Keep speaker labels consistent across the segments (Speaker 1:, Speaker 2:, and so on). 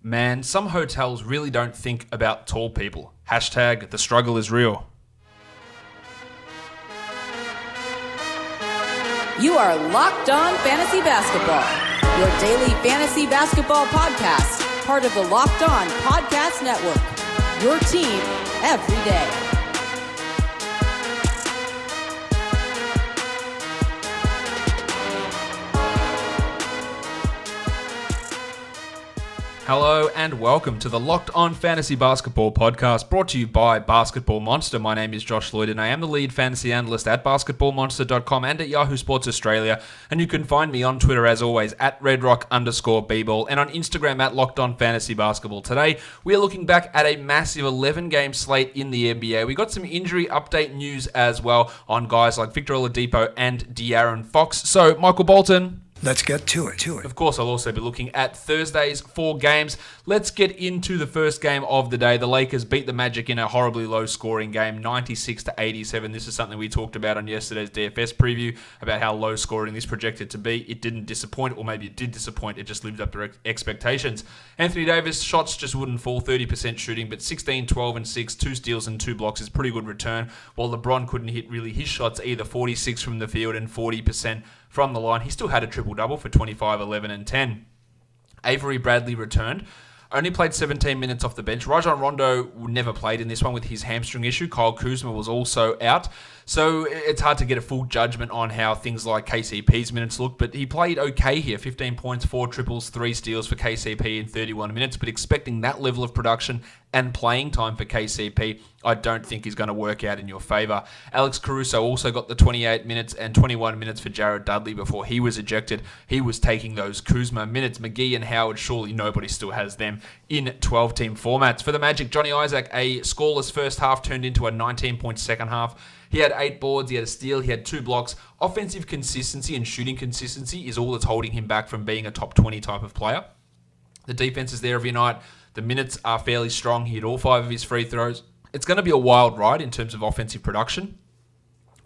Speaker 1: Man, some hotels really don't think about tall people. Hashtag the struggle is real.
Speaker 2: You are Locked On Fantasy Basketball, your daily fantasy basketball podcast, part of the Locked On Podcast Network, your team every day.
Speaker 1: Hello and welcome to the Locked On Fantasy Basketball podcast, brought to you by Basketball Monster. My name is Josh Lloyd and I am the lead fantasy analyst at basketballmonster.com and at Yahoo Sports Australia. And you can find me on Twitter as always at redrock_bball and on Instagram at Locked On Fantasy Basketball. Today we are looking back at a massive 11-game slate in the NBA. We got some injury update news as well on guys like Victor Oladipo and De'Aaron Fox. So Michael Bolton,
Speaker 3: let's get to it.
Speaker 1: Of course, I'll also be looking at Thursday's 4 games. Let's get into the first game of the day. The Lakers beat the Magic in a horribly low-scoring game, 96-87. This is something we talked about on yesterday's DFS preview, about how low-scoring this projected to be. It didn't disappoint, or maybe it did disappoint. It just lived up to expectations. Anthony Davis, shots just wouldn't fall, 30% shooting, but 16, 12, and 6, 2 steals and 2 blocks is pretty good return, while LeBron couldn't hit really his shots either, 46 from the field and 40% from the line. He still had a triple-double for 25, 11, and 10. Avery Bradley returned. Only played 17 minutes off the bench. Rajon Rondo never played in this one with his hamstring issue. Kyle Kuzma was also out. So it's hard to get a full judgment on how things like KCP's minutes look, but he played okay here. 15 points, 4 triples, 3 steals for KCP in 31 minutes, but expecting that level of production and playing time for KCP, I don't think is going to work out in your favor. Alex Caruso also got the 28 minutes and 21 minutes for Jared Dudley before he was ejected. He was taking those Kuzma minutes. McGee and Howard, surely nobody still has them in 12-team formats. For the Magic, Johnny Isaac, a scoreless first half turned into a 19-point second half. He had 8 boards, he had a steal, he had 2 blocks. Offensive consistency and shooting consistency is all that's holding him back from being a top 20 type of player. The defense is there every night. The minutes are fairly strong. He hit all 5 of his free throws. It's going to be a wild ride in terms of offensive production.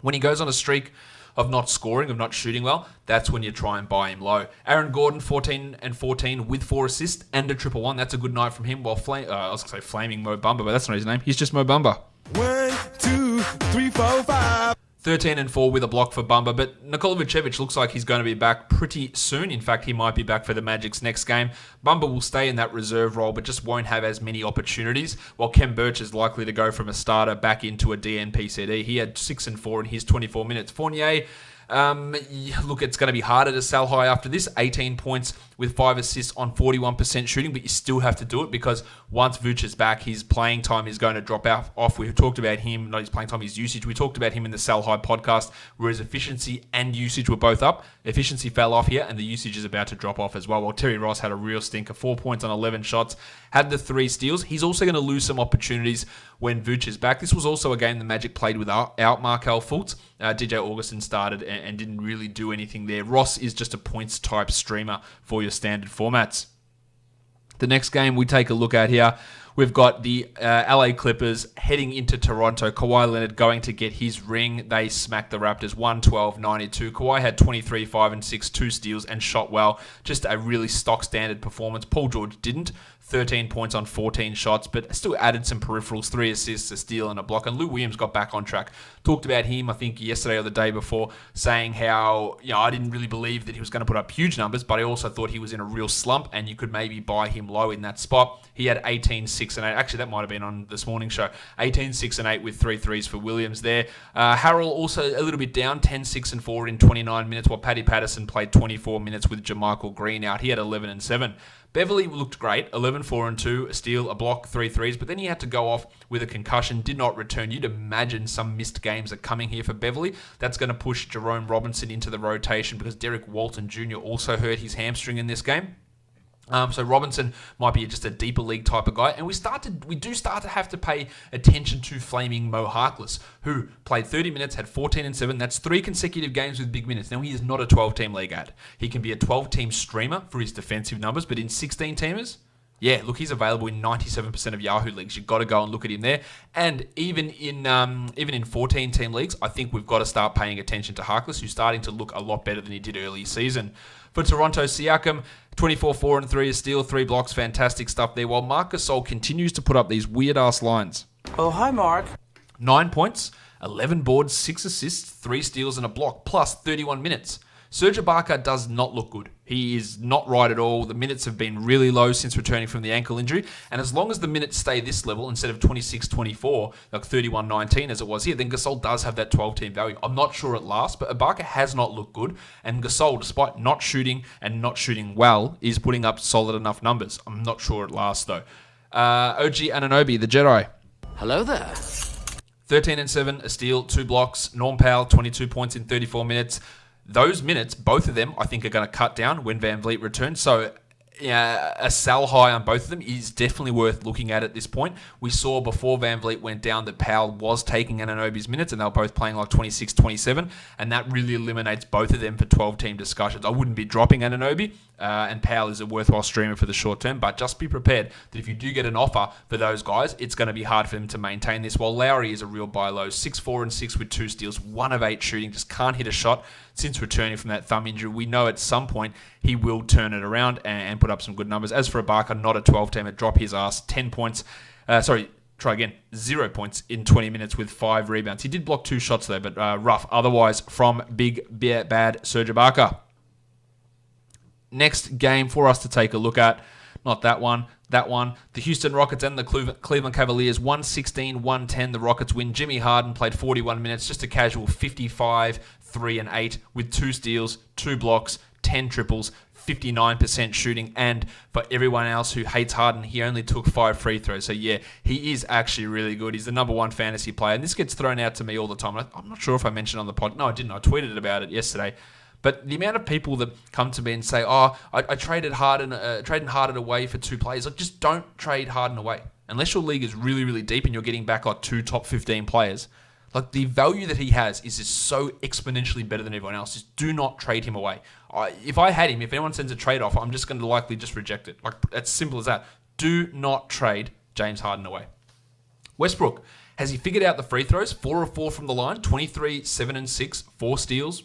Speaker 1: When he goes on a streak of not scoring, of not shooting well, that's when you try and buy him low. Aaron Gordon, 14 and 14 with 4 assists and a triple one. That's a good night from him. While I was going to say flaming Mo Bamba, but that's not his name. He's just Mo Bamba.
Speaker 3: 1, 2, 3, 4, 5.
Speaker 1: 13 and 4 with a block for Bamba, but Nikola Vucevic looks like he's going to be back pretty soon. In fact, he might be back for the Magic's next game. Bamba will stay in that reserve role, but just won't have as many opportunities, while Kem Birch is likely to go from a starter back into a DNP-CD. He had 6 and 4 in his 24 minutes. Fournier, look, it's going to be harder to sell high after this. 18 points with 5 assists on 41% shooting, but you still have to do it because once Vooch is back, his playing time is going to drop off. We've talked about him, not his playing time, his usage. We talked about him in the Sell High podcast, where his efficiency and usage were both up. Efficiency fell off here, and the usage is about to drop off as well. While Terry Ross had a real stinker, 4 points on 11 shots, had the 3 steals. He's also going to lose some opportunities when Vooch is back. This was also a game the Magic played without Markelle Fultz. DJ Augustin started and didn't really do anything there. Ross is just a points-type streamer for your standard formats. The next game we take a look at here, we've got the LA Clippers heading into Toronto. Kawhi Leonard going to get his ring. They smacked the Raptors 112-92. Kawhi had 23, 5 and 6, 2 steals and shot well. Just a really stock standard performance. Paul George didn't. 13 points on 14 shots, but still added some peripherals, 3 assists, a steal, and a block. And Lou Williams got back on track. Talked about him, I think, yesterday or the day before, saying how, I didn't really believe that he was going to put up huge numbers, but I also thought he was in a real slump, and you could maybe buy him low in that spot. He had 18, 6, and 8. Actually, that might have been on this morning show. 18, 6, and 8 with 3 threes for Williams there. Harrell also a little bit down, 10, 6, and 4 in 29 minutes, while Paddy Patterson played 24 minutes with JaMychal Green out. He had 11 and 7. Beverly looked great, 11, 4, and 2, a steal, a block, 3 threes, but then he had to go off with a concussion, did not return. You'd imagine some missed games are coming here for Beverly. That's going to push Jerome Robinson into the rotation because Derek Walton Jr. also hurt his hamstring in this game. So Robinson might be just a deeper league type of guy. And we do start to have to pay attention to flaming Mo Harkless, who played 30 minutes, had 14 and 7. That's 3 consecutive games with big minutes. Now, he is not a 12-team league ad. He can be a 12-team streamer for his defensive numbers, but in 16-teamers, Yeah, look, he's available in 97% of Yahoo leagues. You've got to go and look at him there. And even in 14-team leagues, I think we've got to start paying attention to Harkless, who's starting to look a lot better than he did early season. For Toronto, Siakam, 24, 4 and 3 a steal, 3 blocks, fantastic stuff there. While Marc Gasol continues to put up these weird-ass lines.
Speaker 4: Oh, hi, Mark.
Speaker 1: 9 points, 11 boards, 6 assists, 3 steals and a block, plus 31 minutes. Serge Ibaka does not look good. He is not right at all. The minutes have been really low since returning from the ankle injury. And as long as the minutes stay this level, instead of 26-24, like 31-19 as it was here, then Gasol does have that 12-team value. I'm not sure it lasts, but Ibaka has not looked good. And Gasol, despite not shooting and not shooting well, is putting up solid enough numbers. I'm not sure it lasts, though. OG Anunoby, the Jedi.
Speaker 4: Hello there.
Speaker 1: 13 and 7, a steal, 2 blocks. Norm Powell, 22 points in 34 minutes. Those minutes, both of them, I think are going to cut down when Van Vliet returns. So a sell high on both of them is definitely worth looking at this point. We saw before Van Vliet went down that Powell was taking Anunoby's minutes and they were both playing like 26-27, and that really eliminates both of them for 12-team discussions. I wouldn't be dropping Anunoby, and Powell is a worthwhile streamer for the short term, but just be prepared that if you do get an offer for those guys, it's going to be hard for them to maintain this. While Lowry is a real buy low, 6-4 and 6 with 2 steals, 1 of 8 shooting, just can't hit a shot since returning from that thumb injury. We know at some point he will turn it around and put up some good numbers. As for Ibaka, not a 12-teamer, drop his ass. 10 points. Try again. 0 points in 20 minutes with 5 rebounds. He did block 2 shots though, but rough. Otherwise, from big, bad Serge Ibaka. Next game for us to take a look at. Not that one. That one. The Houston Rockets and the Cleveland Cavaliers. 116-110. The Rockets win. Jimmy Harden played 41 minutes. Just a casual 55, 3 and 8 with 2 steals, 2 blocks, 10 triples, 59% shooting. And for everyone else who hates Harden, he only took 5 free throws. So yeah, he is actually really good. He's the number 1 fantasy player. And this gets thrown out to me all the time. I'm not sure if I mentioned on the pod. No, I didn't. I tweeted about it yesterday. But the amount of people that come to me and say, I traded Harden away for 2 players. Like, just don't trade Harden away. Unless your league is really, really deep and you're getting back like 2 top 15 players. Like, the value that he has is just so exponentially better than everyone else. Just do not trade him away. If I had him, if anyone sends a trade offer, I'm just going to likely just reject it. Like, it's simple as that. Do not trade James Harden away. Westbrook, has he figured out the free throws? 4 of 4 from the line, 23, 7 and 6, 4 steals.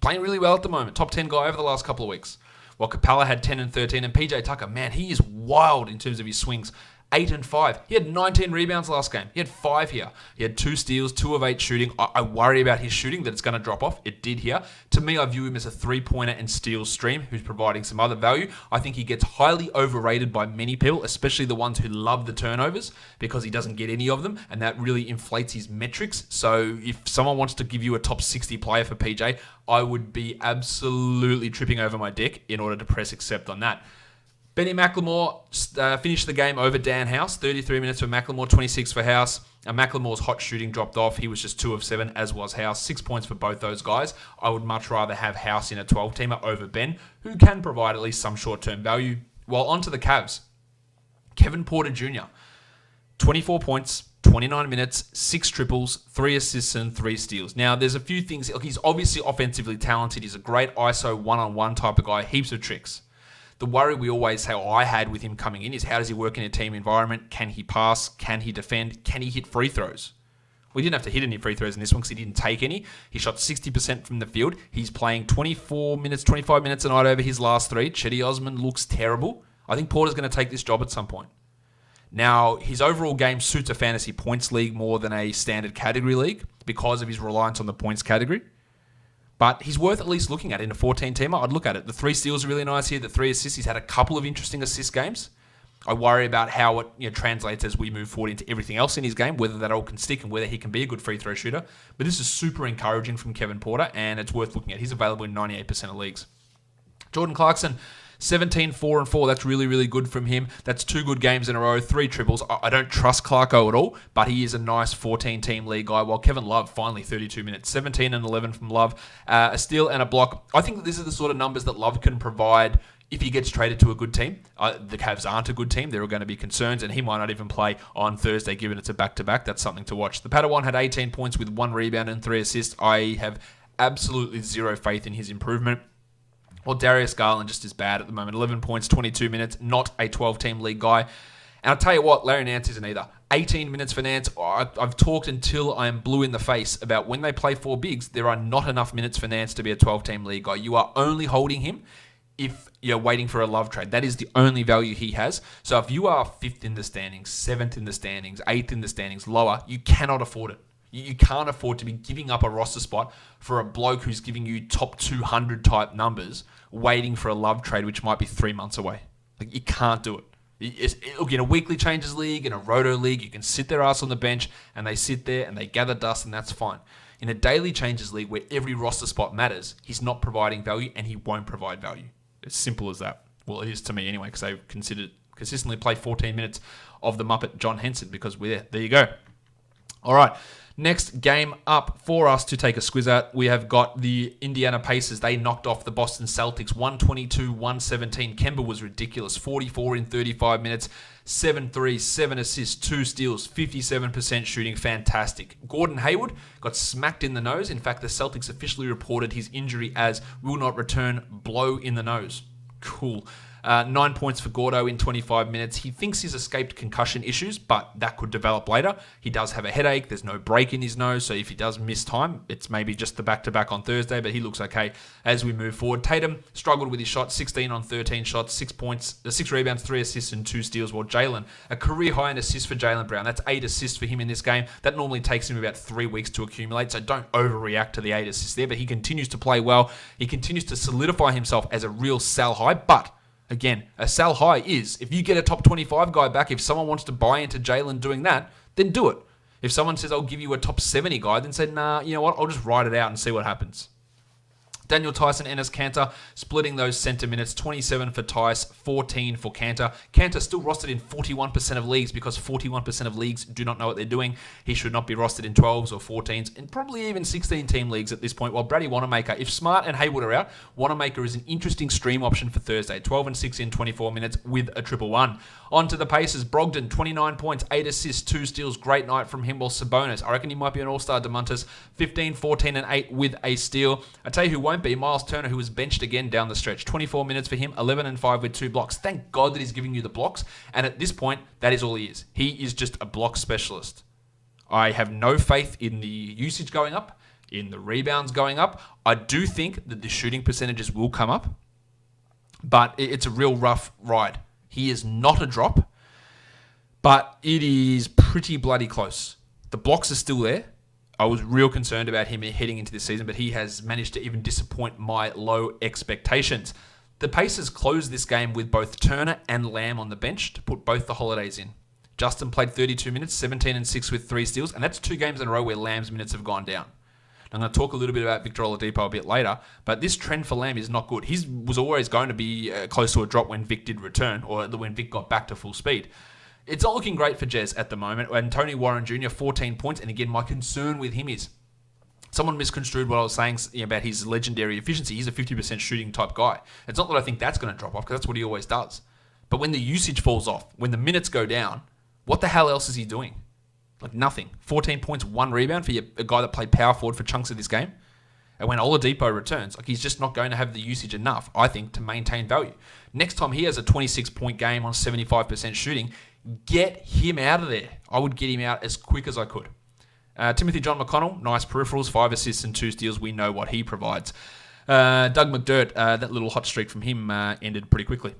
Speaker 1: Playing really well at the moment. Top 10 guy over the last couple of weeks. While Capella had 10 and 13. And PJ Tucker, man, he is wild in terms of his swings. 8 and 5. He had 19 rebounds last game. He had 5 here. He had 2 steals, 2 of 8 shooting. I worry about his shooting, that it's going to drop off. It did here. To me, I view him as a 3-pointer and steals stream who's providing some other value. I think he gets highly overrated by many people, especially the ones who love the turnovers, because he doesn't get any of them, and that really inflates his metrics. So if someone wants to give you a top 60 player for PJ, I would be absolutely tripping over my deck in order to press accept on that. Benny McLemore finished the game over Dan House. 33 minutes for McLemore, 26 for House. McLemore's hot shooting dropped off. He was just 2 of 7, as was House. 6 points for both those guys. I would much rather have House in a 12-teamer over Ben, who can provide at least some short-term value. While onto the Cavs, Kevin Porter Jr., 24 points, 29 minutes, 6 triples, 3 assists, and 3 steals. Now, there's a few things. Look, he's obviously offensively talented. He's a great ISO one-on-one type of guy. Heaps of tricks. The worry we always say, I had with him coming in, is how does he work in a team environment? Can he pass? Can he defend? Can he hit free throws? We didn't have to hit any free throws in this one because he didn't take any. He shot 60% from the field. He's playing 24 minutes, 25 minutes a night over his last 3. Chetty Osman looks terrible. I think Porter's going to take this job at some point. Now, his overall game suits a fantasy points league more than a standard category league because of his reliance on the points category. But he's worth at least looking at in a 14-teamer. I'd look at it. The 3 steals are really nice here. The 3 assists, he's had a couple of interesting assist games. I worry about how it translates as we move forward into everything else in his game, whether that all can stick and whether he can be a good free throw shooter. But this is super encouraging from Kevin Porter, and it's worth looking at. He's available in 98% of leagues. Jordan Clarkson, 17, 4 and 4. That's really, really good from him. That's 2 good games in a row, 3 triples. I don't trust Clarko at all, but he is a nice 14-team league guy. While Kevin Love, finally 32 minutes, 17 and 11 from Love, a steal and a block. I think that this is the sort of numbers that Love can provide if he gets traded to a good team. The Cavs aren't a good team. There are going to be concerns, and he might not even play on Thursday, given it's a back-to-back. That's something to watch. The Padawan had 18 points with 1 rebound and 3 assists. I have absolutely zero faith in his improvement. Well, Darius Garland just is bad at the moment. 11 points, 22 minutes, not a 12-team league guy. And I'll tell you what, Larry Nance isn't either. 18 minutes for Nance. I've talked until I am blue in the face about when they play four bigs, there are not enough minutes for Nance to be a 12-team league guy. You are only holding him if you're waiting for a love trade. That is the only value he has. So if you are 5th in the standings, 7th in the standings, 8th in the standings, lower, you cannot afford it. You can't afford to be giving up a roster spot for a bloke who's giving you top 200 type numbers, waiting for a love trade, which might be 3 months away. Like, you can't do it. Look, in a weekly changes league, in a roto league, you can sit their ass on the bench and they sit there and they gather dust and that's fine. In a daily changes league where every roster spot matters, he's not providing value and he won't provide value. As simple as that. Well, it is to me anyway, because they consistently play 14 minutes of the Muppet John Henson, because there you go. All right. Next game up for us to take a squiz at, we have got the Indiana Pacers. They knocked off the Boston Celtics 122-117. Kemba was ridiculous. 44 in 35 minutes, 7 threes, 7 assists, 2 steals, 57% shooting. Fantastic. Gordon Hayward got smacked in the nose. In fact, the Celtics officially reported his injury as will not return, blow in the nose. Cool. 9 points for Gordo in 25 minutes. He thinks he's escaped concussion issues, but that could develop later. He does have a headache. There's no break in his nose, so if he does miss time, it's maybe just the back-to-back on Thursday, but he looks okay as we move forward. Tatum struggled with his shot, 16 on 13 shots, 6 points, 6 rebounds, 3 assists, and 2 steals, while Jalen, a career high in assists for Jalen Brown. That's 8 assists for him in this game. That normally takes him about 3 weeks to accumulate, so don't overreact to the 8 assists there, but he continues to play well. He continues to solidify himself as a real sell high, but again, a sell high is, if you get a top 25 guy back, if someone wants to buy into Jalen doing that, then do it. If someone says, I'll give you a top 70 guy, then say, nah, you know what, I'll just ride it out and see what happens. Daniel Tyson, Enes Kanter, splitting those center minutes, 27 for Tice, 14 for Kanter. Kanter still rostered in 41% of leagues because 41% of leagues do not know what they're doing. He should not be rostered in 12s or 14s and probably even 16-team leagues at this point. While Brady Wanamaker, if Smart and Hayward are out, Wanamaker is an interesting stream option for Thursday. 12 and 6 in 24 minutes with a 1-1. On to the Pacers. Brogdon, 29 points, 8 assists, 2 steals. Great night from him. While Sabonis, I reckon he might be an all-star. Demontis, 15, 14, and 8 with a steal. I tell you who won't be, Myles Turner, who was benched again down the stretch. 24 minutes for him, 11 and 5 with 2 blocks. Thank God that he's giving you the blocks. And at this point, that is all he is. He is just a block specialist. I have no faith in the usage going up, in the rebounds going up. I do think that the shooting percentages will come up, but it's a real rough ride. He is not a drop, but it is pretty bloody close. The blocks are still there. I was real concerned about him heading into this season, but he has managed to even disappoint my low expectations. The Pacers closed this game with both Turner and Lamb on the bench to put both the holidays in. Justin played 32 minutes, 17 and 6 with 3 steals, and that's 2 games in a row where Lamb's minutes have gone down. I'm going to talk a little bit about Victor Oladipo a bit later, but this trend for Lamb is not good. He was always going to be close to a drop when Vic did return, or when Vic got back to full speed. It's not looking great for Jez at the moment, and Tony Warren Jr., 14 points, and again, my concern with him is someone misconstrued what I was saying about his legendary efficiency. He's a 50% shooting type guy. It's not that I think that's going to drop off, because that's what he always does. But when the usage falls off, when the minutes go down, what the hell else is he doing? Like nothing. 14 points, 1 rebound for a guy that played power forward for chunks of this game. And when Oladipo returns, he's just not going to have the usage enough, I think, to maintain value. Next time he has a 26-point game on 75% shooting, get him out of there. I would get him out as quick as I could. Timothy John McConnell, nice peripherals, 5 assists and 2 steals. We know what he provides. Doug McDirt, that little hot streak from him ended pretty quickly.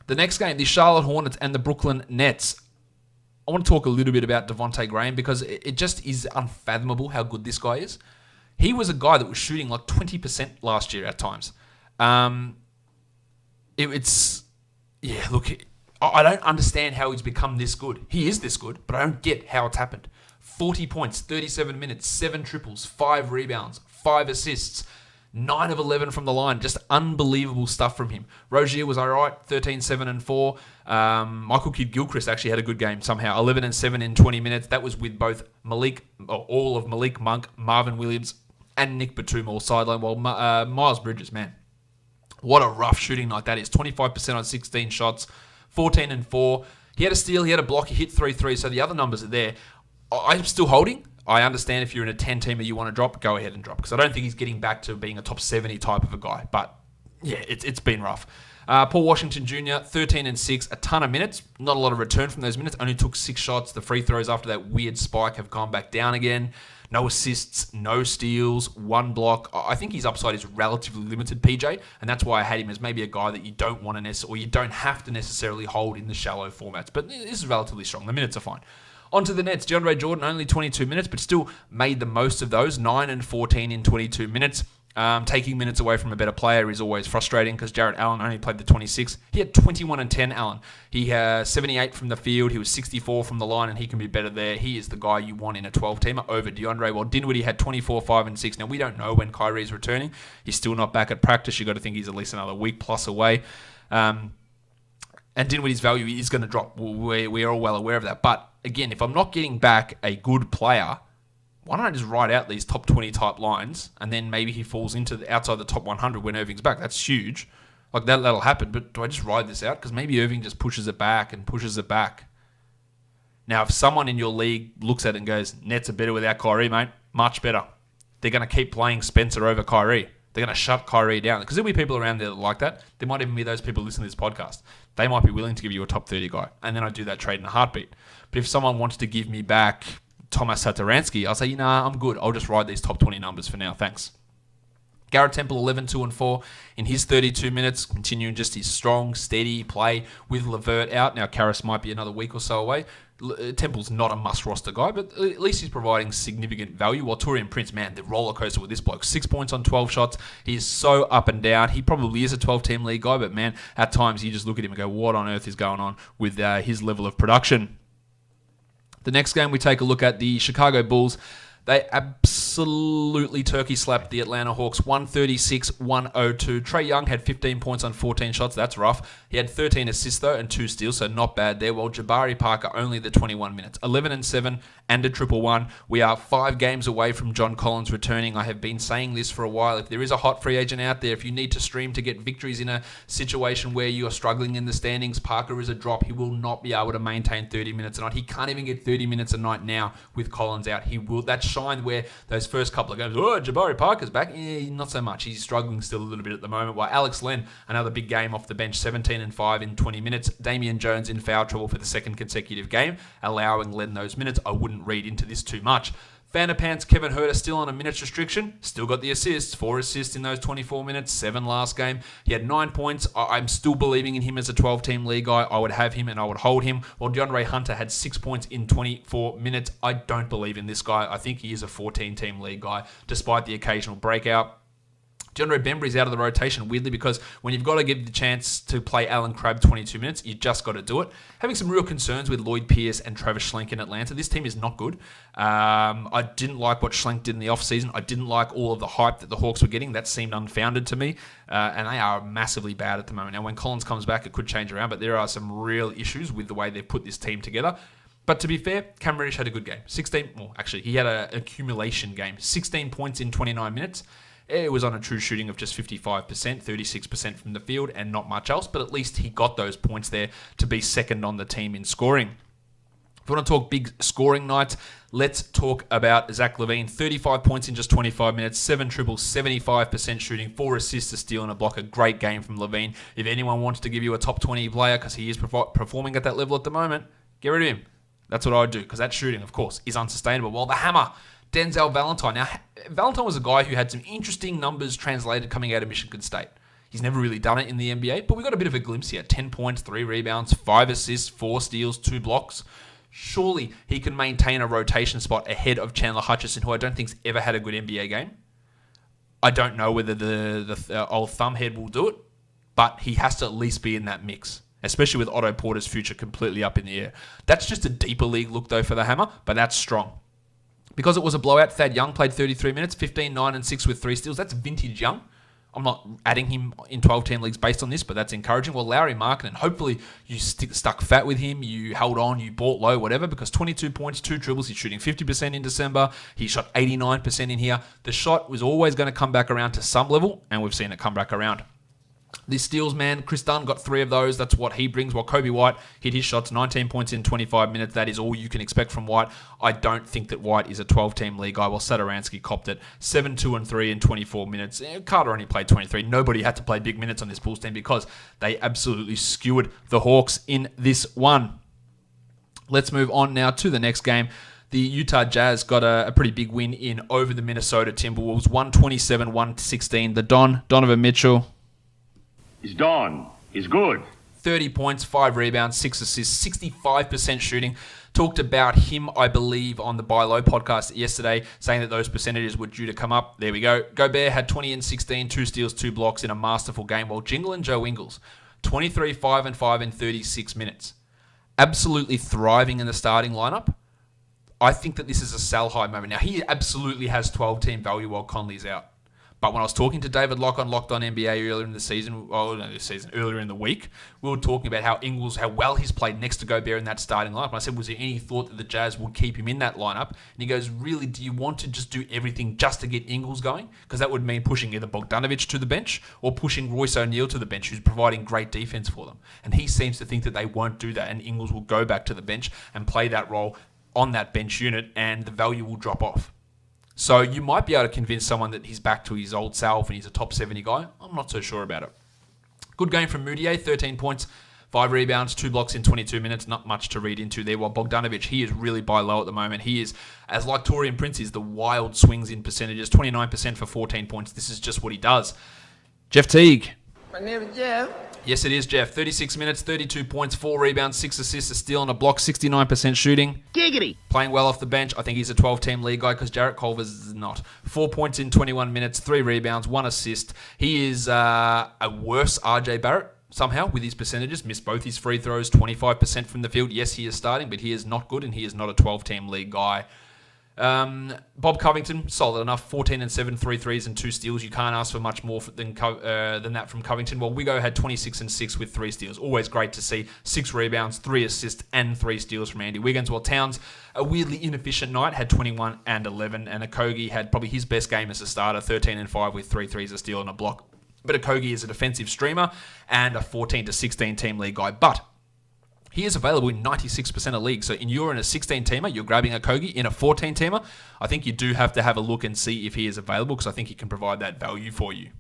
Speaker 1: The next game, the Charlotte Hornets and the Brooklyn Nets. I want to talk a little bit about Devonte Graham because it just is unfathomable how good this guy is. He was a guy that was shooting like 20% last year at times. I don't understand how he's become this good. He is this good, but I don't get how it's happened. 40 points, 37 minutes, 7 triples, 5 rebounds, 5 assists, 9 of 11 from the line. Just unbelievable stuff from him. Rozier was all right, 13, 7, and 4. Michael Kidd-Gilchrist actually had a good game somehow, 11 and 7 in 20 minutes. That was with both all of Malik Monk, Marvin Williams, and Nick Batum all sideline. While Miles Bridges, man, what a rough shooting night that is. 25% on 16 shots, 14 and 4. He had a steal, he had a block, he hit 3 threes, so the other numbers are there. I'm still holding. I understand if you're in a 10-teamer you want to drop, go ahead and drop, because I don't think he's getting back to being a top 70 type of a guy. But Yeah, it's been rough. Paul Washington Jr., 13 and 6, a ton of minutes. Not a lot of return from those minutes. Only took 6 shots. The free throws after that weird spike have gone back down again. No assists, no steals, 1 block. I think his upside is relatively limited, PJ, and that's why I had him as maybe a guy that you don't want to or you don't have to necessarily hold in the shallow formats. But this is relatively strong. The minutes are fine. On to the Nets. DeAndre Jordan, only 22 minutes, but still made the most of those. 9 and 14 in 22 minutes. Taking minutes away from a better player is always frustrating because Jarrett Allen only played the 26. He had 21 and 10, Allen. He had 78 from the field. He was 64 from the line, and he can be better there. He is the guy you want in a 12-teamer over DeAndre. While Dinwiddie had 24, 5, and 6. Now, we don't know when Kyrie's returning. He's still not back at practice. You've got to think he's at least another week plus away. And Dinwiddie's value is going to drop. We are all well aware of that. But, again, if I'm not getting back a good player, why don't I just write out these top 20 type lines and then maybe he falls into outside the top 100 when Irving's back? That's huge. Like that'll happen. But do I just ride this out? Because maybe Irving just pushes it back and pushes it back. Now, if someone in your league looks at it and goes, Nets are better without Kyrie, mate, much better. They're going to keep playing Spencer over Kyrie. They're going to shut Kyrie down. Because there'll be people around there that like that. There might even be those people listening to this podcast. They might be willing to give you a top 30 guy. And then I do that trade in a heartbeat. But if someone wants to give me back Thomas Satoransky, I'll say, I'm good. I'll just ride these top 20 numbers for now. Thanks. Garrett Temple, 11, 2, and 4 in his 32 minutes, continuing just his strong, steady play with LeVert out. Now, Karras might be another week or so away. Temple's not a must-roster guy, but at least he's providing significant value. While Taurean Prince, man, the roller coaster with this bloke. 6 points on 12 shots. He's so up and down. He probably is a 12-team league guy, but, man, at times you just look at him and go, what on earth is going on with his level of production? The next game, we take a look at the Chicago Bulls. They absolutely turkey slapped the Atlanta Hawks 136-102. Trae Young had 15 points on 14 shots. That's rough. He had 13 assists, though, and 2 steals, so not bad there. While Jabari Parker only the 21 minutes. 11 and 7 and a 111. We are 5 games away from John Collins returning. I have been saying this for a while. If there is a hot free agent out there, if you need to stream to get victories in a situation where you are struggling in the standings, Parker is a drop. He will not be able to maintain 30 minutes a night. He can't even get 30 minutes a night now with Collins out. He will. That shine where those first couple of games, Jabari Parker's back. Not so much. He's struggling still a little bit at the moment. While Alex Len, another big game off the bench, 17 and 5 in 20 minutes. Damian Jones in foul trouble for the second consecutive game, allowing Len those minutes. I wouldn't read into this too much. Pants Kevin Huerter still on a minutes restriction. Still got the assists. 4 assists in those 24 minutes. 7 last game. He had 9 points. I'm still believing in him as a 12-team league guy. I would have him and I would hold him. While DeAndre Hunter had 6 points in 24 minutes. I don't believe in this guy. I think he is a 14-team league guy, despite the occasional breakout. DeAndre Bembry's out of the rotation, weirdly, because when you've got to give the chance to play Alan Crabb 22 minutes, you just got to do it. Having some real concerns with Lloyd Pierce and Travis Schlenk in Atlanta. This team is not good. I didn't like what Schlenk did in the offseason. I didn't like all of the hype that the Hawks were getting. That seemed unfounded to me, and they are massively bad at the moment. Now, when Collins comes back, it could change around, but there are some real issues with the way they've put this team together. But to be fair, Cam Reddish had a good game. He had an accumulation game. 16 points in 29 minutes. It was on a true shooting of just 55%, 36% from the field, and not much else, but at least he got those points there to be second on the team in scoring. If you want to talk big scoring nights, let's talk about Zach LaVine. 35 points in just 25 minutes, 7 triples, 75% shooting, 4 assists, a steal, and a block. A great game from LaVine. If anyone wants to give you a top 20 player, because he is performing at that level at the moment, get rid of him. That's what I would do, because that shooting, of course, is unsustainable. While the hammer, Denzel Valentine. Now, Valentine was a guy who had some interesting numbers translated coming out of Michigan State. He's never really done it in the NBA, but we got a bit of a glimpse here. 10 points, 3 rebounds, 5 assists, 4 steals, 2 blocks. Surely he can maintain a rotation spot ahead of Chandler Hutchison, who I don't think's ever had a good NBA game. I don't know whether the old thumbhead will do it, but he has to at least be in that mix, especially with Otto Porter's future completely up in the air. That's just a deeper league look, though, for the hammer, but that's strong. Because it was a blowout, Thad Young played 33 minutes, 15, 9, and 6 with 3 steals. That's vintage Young. I'm not adding him in 12-team leagues based on this, but that's encouraging. Well, Lauri Markkanen, hopefully you stuck fat with him, you held on, you bought low, whatever, because 22 points, 2 dribbles, he's shooting 50% in December. He shot 89% in here. The shot was always going to come back around to some level, and we've seen it come back around. The steals, man, Chris Dunn got 3 of those. That's what he brings. While Kobe White hit his shots, 19 points in 25 minutes. That is all you can expect from White. I don't think that White is a 12-team league guy, while Satoransky copped it. 7, 2, and 3 in 24 minutes. Carter only played 23. Nobody had to play big minutes on this Bulls team because they absolutely skewered the Hawks in this one. Let's move on now to the next game. The Utah Jazz got a pretty big win in over the Minnesota Timberwolves. 127-116. The Donovan Mitchell.
Speaker 5: He's Don. He's good.
Speaker 1: 30 points, 5 rebounds, 6 assists, 65% shooting. Talked about him, I believe, on the Buy Low podcast yesterday, saying that those percentages were due to come up. There we go. Gobert had 20 and 16, 2 steals, 2 blocks in a masterful game, while Jingle and Joe Ingles, 23, 5 and 5 in 36 minutes. Absolutely thriving in the starting lineup. I think that this is a sell high moment. Now, he absolutely has 12-team value while Conley's out. But when I was talking to David Locke on Locked On NBA earlier in the season, earlier in the week, we were talking about how well he's played next to Gobert in that starting lineup. And I said, was there any thought that the Jazz would keep him in that lineup? And he goes, really, do you want to just do everything just to get Ingles going? Because that would mean pushing either Bogdanovic to the bench or pushing Royce O'Neal to the bench, who's providing great defense for them. And he seems to think that they won't do that, and Ingles will go back to the bench and play that role on that bench unit, and the value will drop off. So you might be able to convince someone that he's back to his old self and he's a top 70 guy. I'm not so sure about it. Good game from Moutier, 13 points, 5 rebounds, 2 blocks in 22 minutes. Not much to read into there. While Bogdanovic, he is really buy low at the moment. He is, as like Taurean Prince is, the wild swings in percentages. 29% for 14 points. This is just what he does. Jeff Teague.
Speaker 6: My name is Jeff.
Speaker 1: Yes, it is, Jeff. 36 minutes, 32 points, 4 rebounds, 6 assists, a steal and a block, 69% shooting.
Speaker 6: Giggity.
Speaker 1: Playing well off the bench. I think he's a 12-team league guy because Jarrett Culver is not. 4 points in 21 minutes, 3 rebounds, 1 assist. He is a worse RJ Barrett somehow with his percentages. Missed both his free throws, 25% from the field. Yes, he is starting, but he is not good and he is not a 12-team league guy. Bob Covington, solid enough. 14 and 7, 3 threes and 2 steals. You can't ask for much more than that from Covington. Well, Wigo had 26 and 6 with 3 steals. Always great to see. 6 rebounds, 3 assists, and 3 steals from Andy Wiggins. While Towns, a weirdly inefficient night, had 21 and 11. And Okogie had probably his best game as a starter, 13 and 5 with 3 threes, a steal, and a block. But Okogie is a defensive streamer and a 14 to 16 team league guy. But he is available in 96% of leagues. So you're in a 16-teamer, you're grabbing Okogie. In a 14-teamer, I think you do have to have a look and see if he is available because I think he can provide that value for you.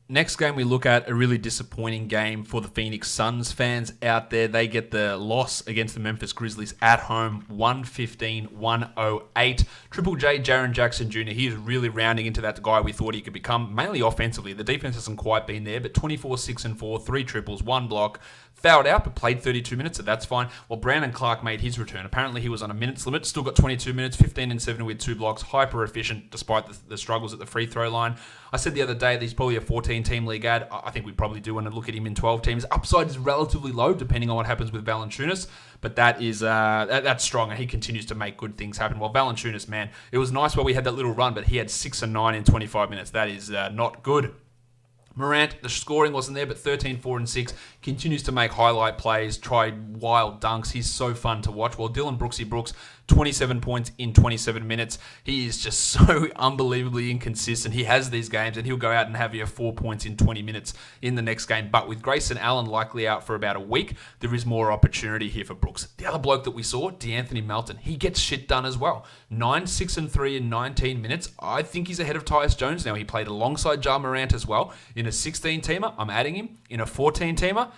Speaker 1: Next game, we look at a really disappointing game for the Phoenix Suns fans out there. They get the loss against the Memphis Grizzlies at home, 115-108. Triple J, Jaren Jackson Jr., he is really rounding into that guy we thought he could become, mainly offensively. The defense hasn't quite been there, but 24, 6 and 4, 3 triples, 1 block. Fouled out, but played 32 minutes, so that's fine. Well, Brandon Clarke made his return. Apparently, he was on a minutes limit. Still got 22 minutes, 15 and 7 with 2 blocks. Hyper efficient, despite the struggles at the free throw line. I said the other day that he's probably a 14-team league ad. I think we probably do want to look at him in 12 teams. Upside is relatively low, depending on what happens with Valanciunas, but that is that's strong, and he continues to make good things happen. Well, Valanciunas, man, it was nice while we had that little run, but he had 6 and 9 in 25 minutes. That is not good. Morant, the scoring wasn't there, but 13, 4 and 6, continues to make highlight plays, try wild dunks. He's so fun to watch. While Dylan Brooksy Brooks, 27 points in 27 minutes. He is just so unbelievably inconsistent. He has these games, and he'll go out and have you 4 points in 20 minutes in the next game. But with Grayson Allen likely out for about a week, there is more opportunity here for Brooks. The other bloke that we saw, De'Anthony Melton, he gets shit done as well. 9, 6 and 3 in 19 minutes. I think he's ahead of Tyus Jones now. He played alongside Ja Morant as well. In a 16-teamer, I'm adding him. In a 14-teamer,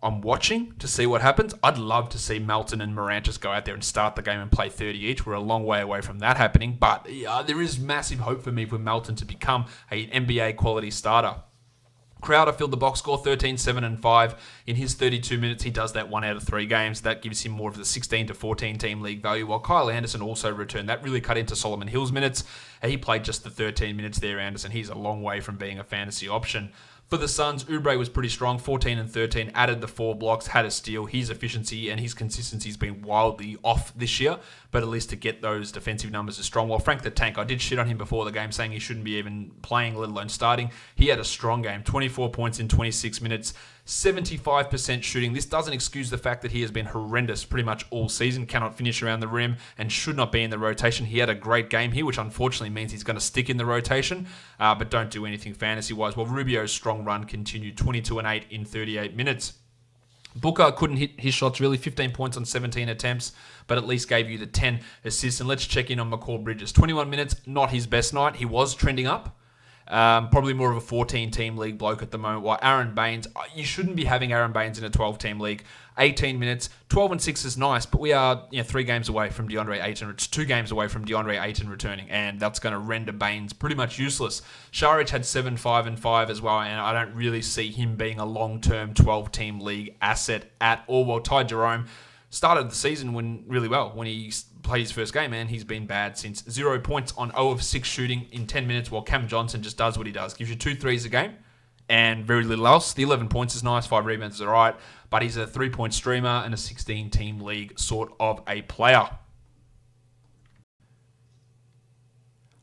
Speaker 1: I'm watching to see what happens. I'd love to see Melton and Morant just go out there and start the game and play 30 each. We're a long way away from that happening, but there is massive hope for me for Melton to become an NBA quality starter. Crowder filled the box score, 13, 7 and 5. In his 32 minutes, he does that 1 out of 3 games. That gives him more of the 16 to 14 team league value, while Kyle Anderson also returned. That really cut into Solomon Hill's minutes. He played just the 13 minutes there, Anderson. He's a long way from being a fantasy option. For the Suns, Oubre was pretty strong, 14 and 13, added the 4 blocks, had a steal. His efficiency and his consistency has been wildly off this year, but at least to get those defensive numbers is strong. While Frank the Tank, I did shit on him before the game, saying he shouldn't be even playing, let alone starting. He had a strong game, 24 points in 26 minutes, 75% shooting. This doesn't excuse the fact that he has been horrendous pretty much all season, cannot finish around the rim, and should not be in the rotation. He had a great game here, which unfortunately means he's going to stick in the rotation, but don't do anything fantasy-wise. Well, Rubio's strong run continued, 22 and 8 in 38 minutes. Booker couldn't hit his shots really, 15 points on 17 attempts, but at least gave you the 10 assists. And let's check in on McCall Bridges. 21 minutes, not his best night. He was trending up. Probably more of a 14-team league bloke at the moment. While Aaron Baines, you shouldn't be having Aaron Baines in a 12-team league. 18 minutes, 12 and 6 is nice, but we are 3 games away from DeAndre Ayton. It's 2 games away from DeAndre Ayton returning, and that's going to render Baines pretty much useless. Šarić had 7, 5, and 5 as well, and I don't really see him being a long-term 12-team league asset at all. While Ty Jerome started the season really well when he played his first game, and he's been bad since. 0 points on 0 of 6 shooting in 10 minutes, while Cam Johnson just does what he does. Gives you 2 threes a game and very little else. The 11 points is nice, 5 rebounds is all right, but he's a 3-point streamer and a 16-team league sort of a player.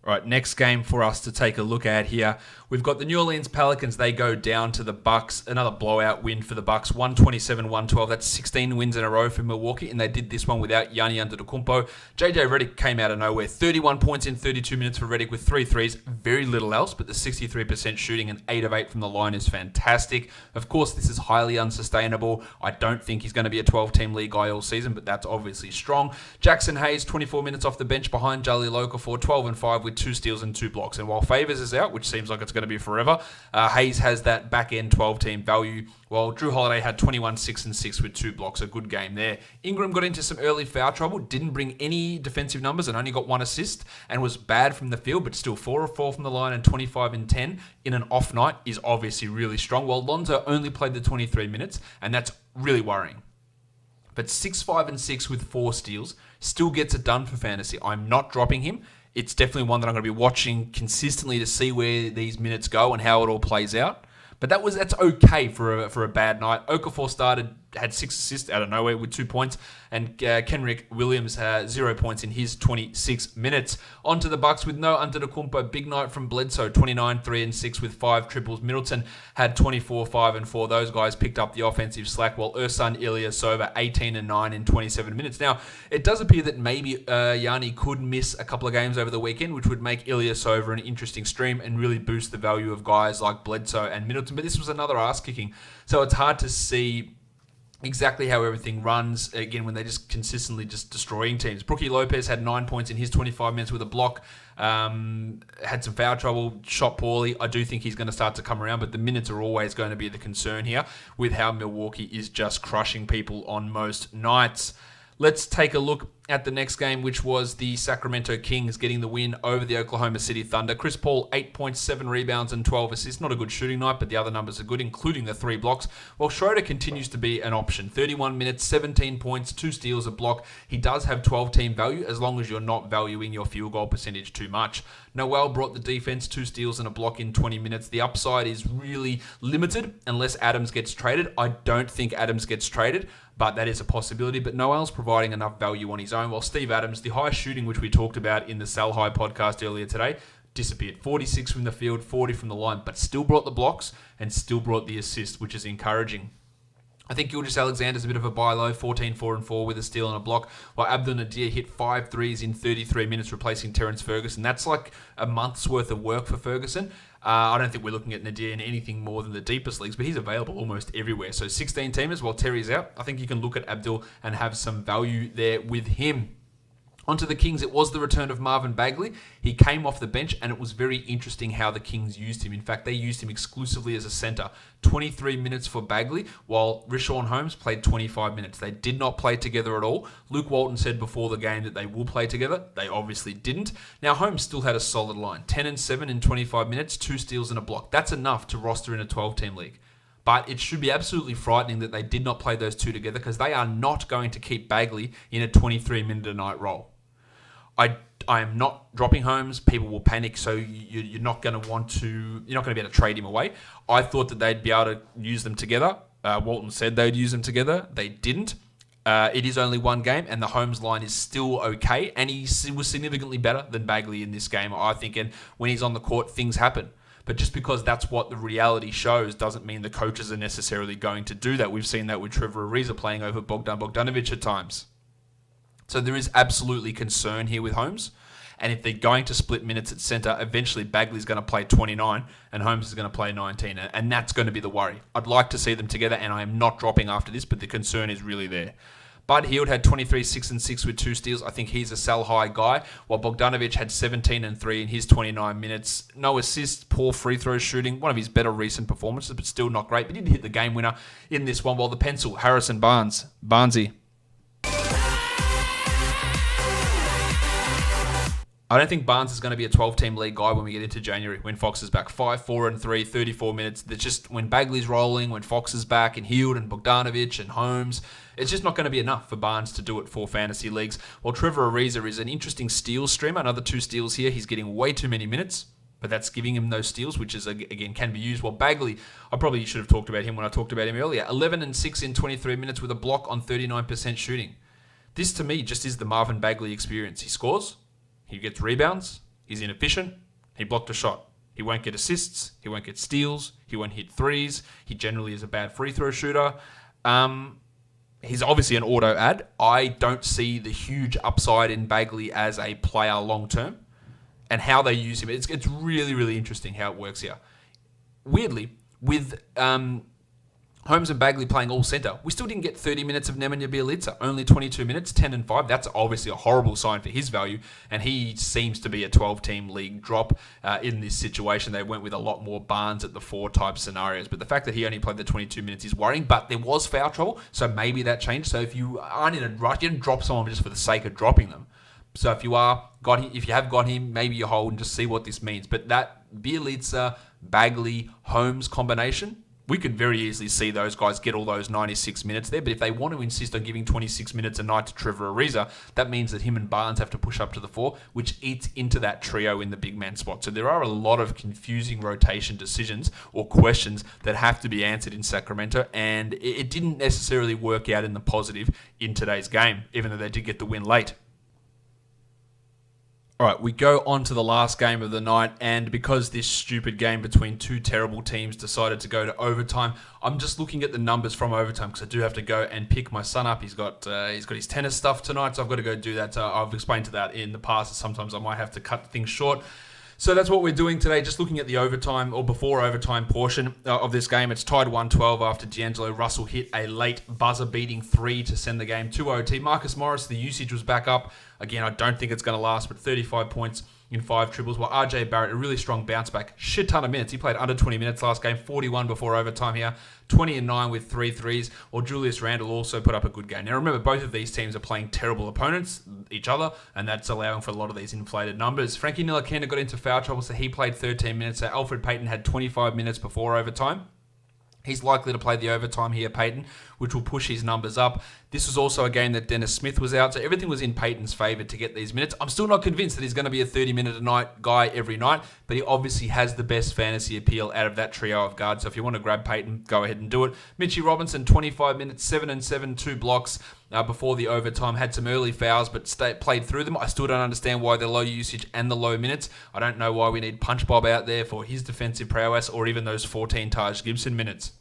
Speaker 1: All right, next game for us to take a look at here. We've got the New Orleans Pelicans. They go down to the Bucks. Another blowout win for the Bucks, 127-112. That's 16 wins in a row for Milwaukee, and they did this one without Giannis Antetokounmpo. JJ Redick came out of nowhere. 31 points in 32 minutes for Redick with 3 threes. Very little else, but the 63% shooting and 8 of 8 from the line is fantastic. Of course, this is highly unsustainable. I don't think he's going to be a 12-team league guy all season, but that's obviously strong. Jackson Hayes, 24 minutes off the bench behind Jahlil Okafor, 12 and 5 with 2 steals and 2 blocks. And while Favors is out, which seems like it's going to be forever, Hayes has that back-end 12-team value, while Drew Holiday had 21, 6 and 6 with 2 blocks. A good game there. Ingram got into some early foul trouble, didn't bring any defensive numbers and only got 1 assist, and was bad from the field, but still 4 of 4 from the line and 25 and 10 in an off night is obviously really strong. While Lonzo only played the 23 minutes, and that's really worrying. But 6, 5 and 6 with 4 steals still gets it done for fantasy. I'm not dropping him. It's definitely one that I'm going to be watching consistently to see where these minutes go and how it all plays out. But that's okay for a bad night. Okafor had 6 assists out of nowhere with 2 points, and Kenrick Williams had 0 points in his 26 minutes. On to the Bucks with no Antetokounmpo. Big night from Bledsoe, 29, 3 and 6 with 5 triples. Middleton had 24, 5 and 4. Those guys picked up the offensive slack, while Ersan Ilyasova 18 and 9 in 27 minutes. Now, it does appear that maybe Yanni could miss a couple of games over the weekend, which would make Ilyasova an interesting stream and really boost the value of guys like Bledsoe and Middleton. But this was another ass-kicking, so it's hard to see exactly how everything runs, again, when they're just consistently just destroying teams. Brookie Lopez had 9 points in his 25 minutes with a block, had some foul trouble, shot poorly. I do think he's going to start to come around, but the minutes are always going to be the concern here with how Milwaukee is just crushing people on most nights. Let's take a look at the next game, which was the Sacramento Kings getting the win over the Oklahoma City Thunder. Chris Paul, 8.7 rebounds and 12 assists. Not a good shooting night, but the other numbers are good, including the 3 blocks. While Schroeder continues to be an option. 31 minutes, 17 points, 2 steals, a block. He does have 12-team value as long as you're not valuing your field goal percentage too much. Noel brought the defense, 2 steals and a block in 20 minutes. The upside is really limited unless Adams gets traded. I don't think Adams gets traded, but that is a possibility. But Noel's providing enough value on his own, while Steve Adams, the high shooting, which we talked about in the Sell High podcast earlier today, disappeared. 46 from the field, 40 from the line, but still brought the blocks and still brought the assist, which is encouraging. I think Gilgeous-Alexander's a bit of a buy low, 14, 4 and 4 with a steal and a block, while Abdul Nadir hit 5 threes in 33 minutes, replacing Terrence Ferguson. That's like a month's worth of work for Ferguson. I don't think we're looking at Nadir in anything more than the deepest leagues, but he's available almost everywhere. So 16 teamers while Terry's out. I think you can look at Abdul and have some value there with him. Onto the Kings, it was the return of Marvin Bagley. He came off the bench, and it was very interesting how the Kings used him. In fact, they used him exclusively as a center. 23 minutes for Bagley, while Richaun Holmes played 25 minutes. They did not play together at all. Luke Walton said before the game that they will play together. They obviously didn't. Now, Holmes still had a solid line. 10 and 7 in 25 minutes, 2 steals and a block. That's enough to roster in a 12-team league. But it should be absolutely frightening that they did not play those two together, because they are not going to keep Bagley in a 23-minute-a-night role. I am not dropping Holmes. People will panic, so you're not going to be able to trade him away. I thought that they'd be able to use them together. Walton said they'd use them together. They didn't. It is only one game, and the Holmes line is still okay, and he was significantly better than Bagley in this game, I think. And when he's on the court, things happen. But just because that's what the reality shows doesn't mean the coaches are necessarily going to do that. We've seen that with Trevor Ariza playing over Bogdan Bogdanovic at times. So there is absolutely concern here with Holmes. And if they're going to split minutes at centre, eventually Bagley's going to play 29 and Holmes is going to play 19. And that's going to be the worry. I'd like to see them together, and I am not dropping after this, but the concern is really there. Bud Hield had 23, 6 and 6 with 2 steals. I think he's a sell high guy, while Bogdanovic had 17 and 3 in his 29 minutes. No assists, poor free throw shooting. One of his better recent performances, but still not great. But he did hit the game winner in this one, while the pencil, Harrison Barnesy. I don't think Barnes is going to be a 12-team league guy when we get into January, when Fox is back. 5, 4 and 3, 34 minutes. That's just when Bagley's rolling, when Fox is back, and Hield and Bogdanovic and Holmes. It's just not going to be enough for Barnes to do it for fantasy leagues. While Trevor Ariza is an interesting steals streamer, another 2 steals here. He's getting way too many minutes, but that's giving him those steals, which is, again, can be used. While Bagley, I probably should have talked about him when I talked about him earlier. 11 and 6 in 23 minutes with a block on 39% shooting. This, to me, just is the Marvin Bagley experience. He scores. He gets rebounds. He's inefficient. He blocked a shot. He won't get assists. He won't get steals. He won't hit threes. He generally is a bad free throw shooter. He's obviously an auto ad. I don't see the huge upside in Bagley as a player long term, and how they use him. It's really, really interesting how it works here. Weirdly, with Holmes and Bagley playing all centre, we still didn't get 30 minutes of Nemanja Bjelica. Only 22 minutes, 10 and 5. That's obviously a horrible sign for his value, and he seems to be a 12-team league drop in this situation. They went with a lot more Barnes at the 4 type scenarios, but the fact that he only played the 22 minutes is worrying, but there was foul trouble, so maybe that changed. So if you aren't in a rush, you didn't drop someone just for the sake of dropping them. So if you have got him, maybe you hold and just see what this means. But that Bjelica, Bagley, Holmes combination, we could very easily see those guys get all those 96 minutes there. But if they want to insist on giving 26 minutes a night to Trevor Ariza, that means that him and Barnes have to push up to the 4, which eats into that trio in the big man spot. So there are a lot of confusing rotation decisions or questions that have to be answered in Sacramento, and it didn't necessarily work out in the positive in today's game, even though they did get the win late. All right, we go on to the last game of the night, and because this stupid game between 2 terrible teams decided to go to overtime, I'm just looking at the numbers from overtime because I do have to go and pick my son up. He's got his tennis stuff tonight, so I've got to go do that. I've explained to that in the past. Sometimes I might have to cut things short. So that's what we're doing today, just looking at the overtime or before overtime portion of this game. It's tied 1-12 after D'Angelo Russell hit a late buzzer-beating 3 to send the game to OT. Marcus Morris, the usage was back up. Again, I don't think it's going to last, but 35 points in 5 triples, while RJ Barrett, a really strong bounce back, shit ton of minutes. He played under 20 minutes last game, 41 before overtime here, 20 and 9 with 3 threes, while Julius Randle also put up a good game. Now remember, both of these teams are playing terrible opponents, each other, and that's allowing for a lot of these inflated numbers. Frankie Ntilikina got into foul trouble, so he played 13 minutes. So Alfred Payton had 25 minutes before overtime. He's likely to play the overtime here, Payton, which will push his numbers up. This was also a game that Dennis Smith was out, so everything was in Payton's favour to get these minutes. I'm still not convinced that he's going to be a 30-minute-a-night guy every night, but he obviously has the best fantasy appeal out of that trio of guards. So if you want to grab Payton, go ahead and do it. Mitchie Robinson, 25 minutes, 7 and 7, 2 blocks before the overtime. Had some early fouls, but played through them. I still don't understand why the low usage and the low minutes. I don't know why we need Punch Bob out there for his defensive prowess or even those 14 Taj Gibson minutes.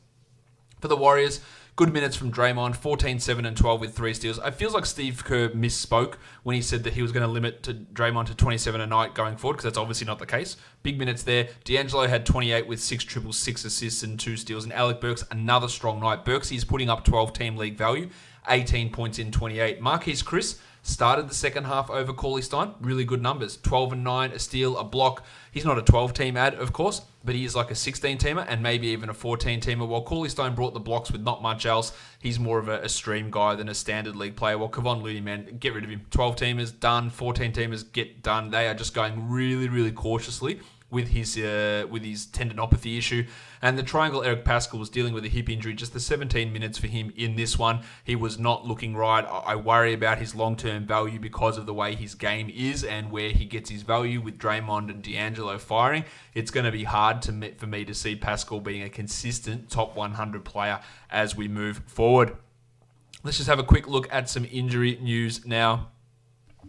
Speaker 1: For the Warriors, good minutes from Draymond, 14, 7, and 12 with 3 steals. It feels like Steve Kerr misspoke when he said that he was going to limit to Draymond to 27 a night going forward, because that's obviously not the case. Big minutes there. D'Angelo had 28 with 6 triples, 6 assists, and 2 steals. And Alec Burks, another strong night. Burks is putting up 12-team league value, 18 points in 28. Marquise Chris started the second half over Cauley Stein. Really good numbers. 12 and 9, a steal, a block. He's not a 12-team ad, of course, but he is like a 16-teamer and maybe even a 14-teamer. While Cauley Stein brought the blocks with not much else, he's more of a stream guy than a standard league player. While Kevon Looney, man, get rid of him. 12-teamers, done. 14-teamers, get done. They are just going really, really cautiously with his tendinopathy issue. And the triangle, Eric Pascal, was dealing with a hip injury. Just the 17 minutes for him in this one, he was not looking right. I worry about his long-term value because of the way his game is and where he gets his value with Draymond and D'Angelo firing. It's going to be hard for me to see Pascal being a consistent top 100 player as we move forward. Let's just have a quick look at some injury news now.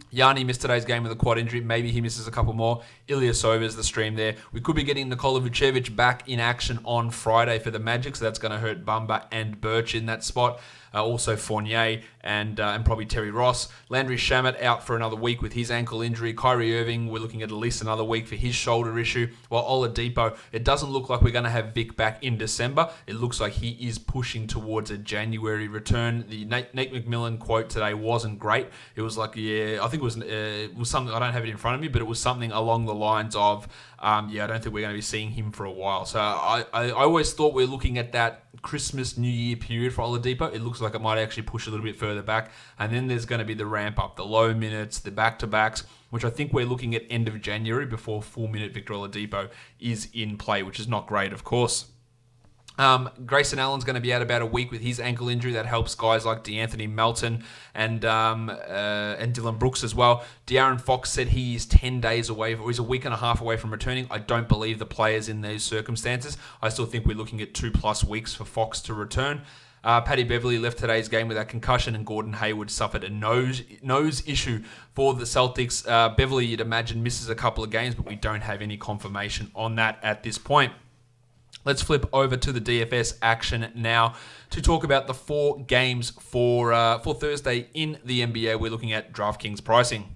Speaker 1: Yanni missed today's game with a quad injury. Maybe he misses a couple more. Ilyasova's the stream there. We could be getting Nikola Vucevic back in action on Friday for the Magic, so that's going to hurt Bumba and Birch in that spot. Also Fournier and probably Terry Ross. Landry Shamet out for another week with his ankle injury. Kyrie Irving, we're looking at least another week for his shoulder issue. While Oladipo, it doesn't look like we're going to have Vic back in December. It looks like he is pushing towards a January return. The Nate McMillan quote today wasn't great. It was like, I think it was something, I don't have it in front of me, but it was something along the lines of, I don't think we're going to be seeing him for a while. So I always thought we're looking at that Christmas, New Year period for Oladipo. It looks like it might actually push a little bit further back. And then there's going to be the ramp up, the low minutes, the back-to-backs, which I think we're looking at end of January before full-minute Victor Oladipo is in play, which is not great, of course. Grayson Allen's going to be out about a week with his ankle injury. That helps guys like De'Anthony Melton and Dylan Brooks as well. De'Aaron Fox said he is 10 days away, or he's a week and a half away from returning. I don't believe the players in these circumstances. I still think we're looking at 2+ weeks for Fox to return. Paddy Beverly left today's game with a concussion, and Gordon Hayward suffered a nose issue for the Celtics. Beverly, you'd imagine, misses a couple of games, but we don't have any confirmation on that at this point. Let's flip over to the DFS action now to talk about the 4 games for Thursday in the NBA. We're looking at DraftKings pricing.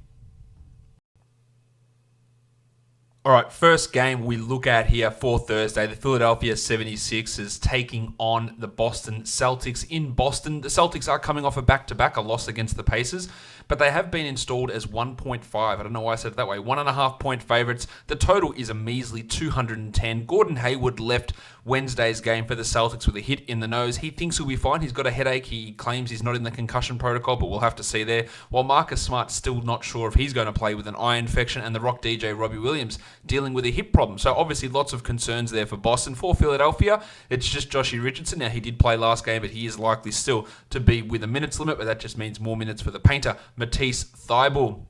Speaker 1: All right, first game we look at here for Thursday, the Philadelphia 76ers taking on the Boston Celtics in Boston. The Celtics are coming off a back-to-back, a loss against the Pacers, but they have been installed as 1.5. I don't know why I said it that way. 1.5 point favorites. The total is a measly 210. Gordon Hayward left Wednesday's game for the Celtics with a hit in the nose. He thinks he'll be fine. He's got a headache. He claims he's not in the concussion protocol, but we'll have to see there. While Marcus Smart's still not sure if he's going to play with an eye infection, and the Rock DJ Robbie Williams dealing with a hip problem. So obviously lots of concerns there for Boston. For Philadelphia, it's just Joshie Richardson. Now, he did play last game, but he is likely still to be with a minutes limit, but that just means more minutes for the painter, Matisse Thybulle.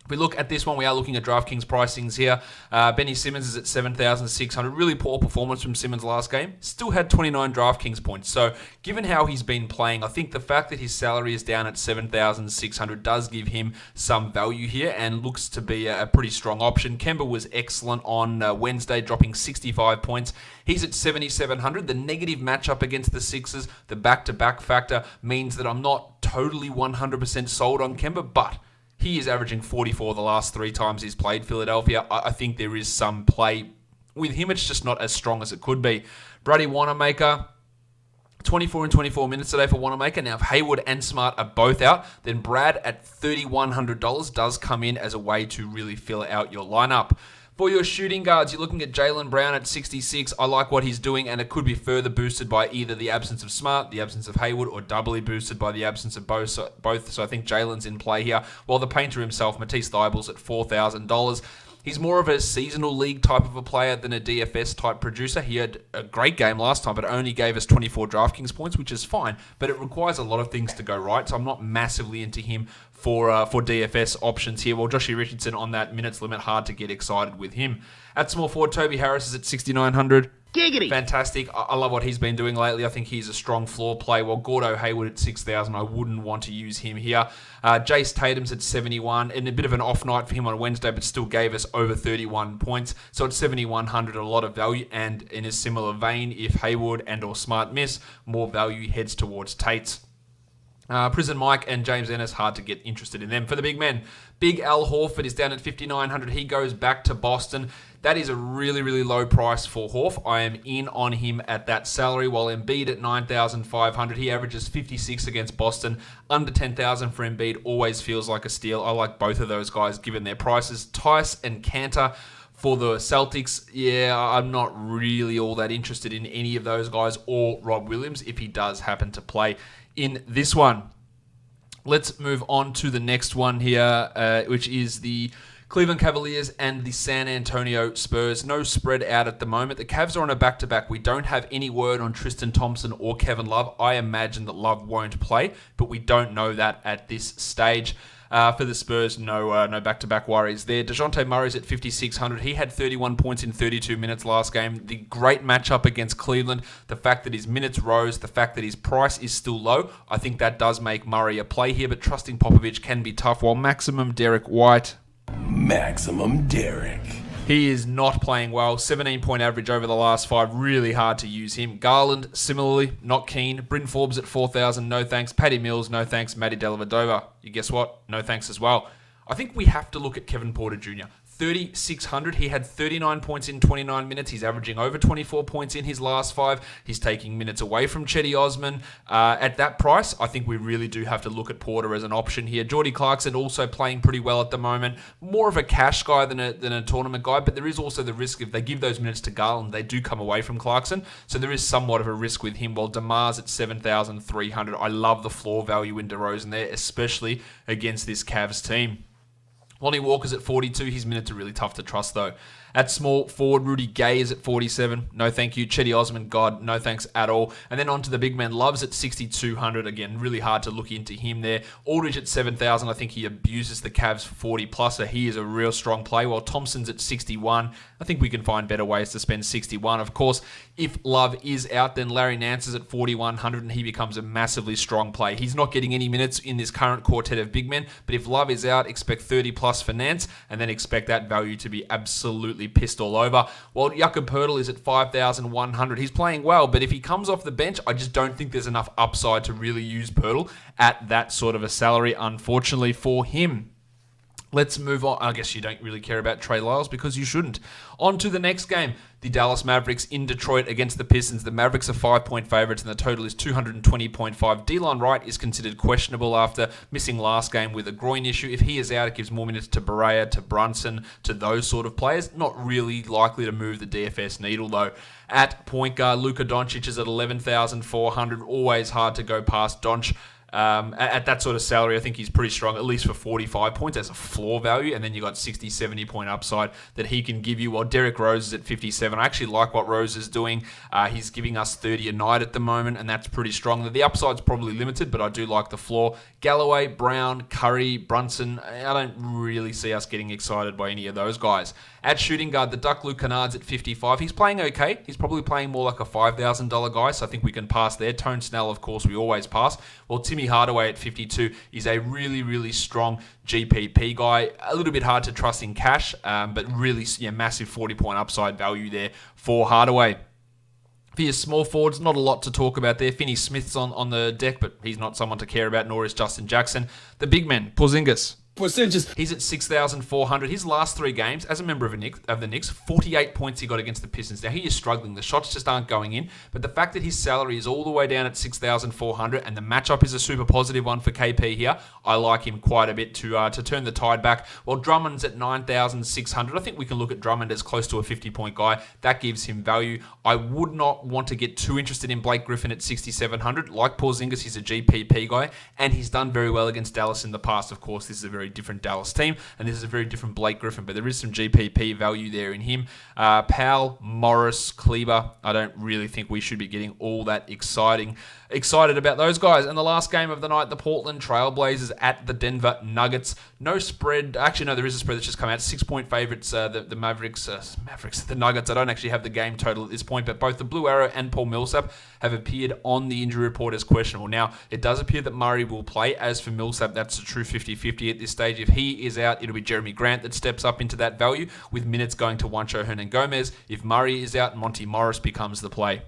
Speaker 1: If we look at this one, we are looking at DraftKings pricings here. Benny Simmons is at 7,600. Really poor performance from Simmons last game. Still had 29 DraftKings points. So given how he's been playing, I think the fact that his salary is down at 7,600 does give him some value here and looks to be a pretty strong option. Kemba was excellent on Wednesday, dropping 65 points. He's at 7,700. The negative matchup against the Sixers, the back-to-back factor, means that I'm not totally 100% sold on Kemba, but he is averaging 44 the last 3 times he's played Philadelphia. I think there is some play with him. It's just not as strong as it could be. Brady Wanamaker, 24 and 24 minutes today for Wanamaker. Now, if Hayward and Smart are both out, then Brad at $3,100 does come in as a way to really fill out your lineup. For your shooting guards, you're looking at Jaylen Brown at 66. I like what he's doing, and it could be further boosted by either the absence of Smart, the absence of Hayward, or doubly boosted by the absence of both. So I think Jaylen's in play here. While the painter himself, Matisse Thybulle's at $4,000. He's more of a seasonal league type of a player than a DFS type producer. He had a great game last time, but only gave us 24 DraftKings points, which is fine. But it requires a lot of things to go right, so I'm not massively into him for DFS options here. Well, Joshie Richardson on that minutes limit, hard to get excited with him. At small forward, Toby Harris is at 6,900.
Speaker 5: Giggity.
Speaker 1: Fantastic. I love what he's been doing lately. I think he's a strong floor play. While Gordo Hayward at 6,000, I wouldn't want to use him here. Jace Tatum's at 71, and a bit of an off night for him on Wednesday, but still gave us over 31 points. So at 7,100, a lot of value. And in a similar vein, if Hayward and or Smart miss, more value heads towards Tate's. Prison Mike and James Ennis, hard to get interested in them. For the big men, Big Al Horford is down at 5,900. He goes back to Boston. That is a really, really low price for Horf. I am in on him at that salary, while Embiid at 9,500. He averages 56 against Boston. Under 10,000 for Embiid always feels like a steal. I like both of those guys given their prices. Tice and Kanter for the Celtics, I'm not really all that interested in any of those guys or Rob Williams if he does happen to play in this one. Let's move on to the next one here, which is the Cleveland Cavaliers and the San Antonio Spurs. No spread out at the moment. The Cavs are on a back-to-back. We don't have any word on Tristan Thompson or Kevin Love. I imagine that Love won't play, but we don't know that at this stage. For the Spurs, no back-to-back worries there. DeJounte Murray's at 5,600. He had 31 points in 32 minutes last game. The great matchup against Cleveland, the fact that his minutes rose, the fact that his price is still low, I think that does make Murray a play here, but trusting Popovich can be tough, while maximum Derek White.
Speaker 3: Maximum Derek.
Speaker 1: He is not playing well. 17-point average over the last 5. Really hard to use him. Garland, similarly, not keen. Bryn Forbes at 4,000. No thanks. Patty Mills, no thanks. Matty Dellavedova. You guess what? No thanks as well. I think we have to look at Kevin Porter Jr. 3,600. He had 39 points in 29 minutes. He's averaging over 24 points in his last 5. He's taking minutes away from Chetty Osman. At that price, I think we really do have to look at Porter as an option here. Jordy Clarkson also playing pretty well at the moment. More of a cash guy than a tournament guy, but there is also the risk if they give those minutes to Garland, they do come away from Clarkson. So there is somewhat of a risk with him. While DeMar's at 7,300. I love the floor value in DeRozan there, especially against this Cavs team. Lonnie Walker's at 42. His minutes are really tough to trust, though. At small forward, Rudy Gay is at 47. No thank you. Chetty Osman, God, no thanks at all. And then on to the big man. Love's at 6,200. Again, really hard to look into him there. Aldridge at 7,000. I think he abuses the Cavs for 40 plus, so he is a real strong play. While Thompson's at 61. I think we can find better ways to spend 61. Of course, if Love is out, then Larry Nance is at 4,100 and he becomes a massively strong play. He's not getting any minutes in this current quartet of big men, but if Love is out, expect 30 plus for Nance and then expect that value to be absolutely pissed all over. While Jakob Poeltl is at 5,100. He's playing well, but if he comes off the bench, I just don't think there's enough upside to really use Poeltl at that sort of a salary, unfortunately, for him. Let's move on. I guess you don't really care about Trey Lyles because you shouldn't. On to the next game. The Dallas Mavericks in Detroit against the Pistons. The Mavericks are 5-point favorites and the total is 220.5. Delon Wright is considered questionable after missing last game with a groin issue. If he is out, it gives more minutes to Barea, to Brunson, to those sort of players. Not really likely to move the DFS needle, though. At point guard, Luka Doncic is at 11,400. Always hard to go past Donch. At that sort of salary, I think he's pretty strong, at least for 45 points as a floor value, and then you got 60, 70 point upside that he can give you, while Derrick Rose is at 57. I actually like what Rose is doing. He's giving us 30 a night at the moment, and that's pretty strong. The upside's probably limited, but I do like the floor. Galloway, Brown, Curry, Brunson, I don't really see us getting excited by any of those guys. At shooting guard, the Duck Luke Kennard's at 55. He's playing okay. He's probably playing more like a $5,000 guy, so I think we can pass there. Tone Snell, of course, we always pass. Well, Timmy Hardaway at 52 is a really, really strong GPP guy. A little bit hard to trust in cash, but really massive 40-point upside value there for Hardaway. For your small forwards, not a lot to talk about there. Finney Smith's on the deck, but he's not someone to care about, nor is Justin Jackson. The big men, Porzingis. He's at 6,400. His last 3 games, as a member of the Knicks, 48 points he got against the Pistons. Now, he is struggling. The shots just aren't going in. But the fact that his salary is all the way down at 6,400 and the matchup is a super positive one for KP here, I like him quite a bit to turn the tide back. While Drummond's at 9,600, I think we can look at Drummond as close to a 50-point guy. That gives him value. I would not want to get too interested in Blake Griffin at 6,700. Like Porzingis, he's a GPP guy, and he's done very well against Dallas in the past. Of course, this is a very different Dallas team, and this is a very different Blake Griffin, but there is some GPP value there in him. Powell, Morris, Kleber, I don't really think we should be getting all that excited about those guys. And the last game of the night, the Portland Trailblazers at the Denver Nuggets. No spread. Actually, no, there is a spread that's just come out. 6-point favorites, the Mavericks, the Nuggets. I don't actually have the game total at this point, but both the Blue Arrow and Paul Millsap have appeared on the injury report as questionable. Now, it does appear that Murray will play. As for Millsap, that's a true 50-50 at this stage. If he is out, it'll be Jeremy Grant that steps up into that value, with minutes going to Juancho Hernan-Gomez. If Murray is out, Monty Morris becomes the play.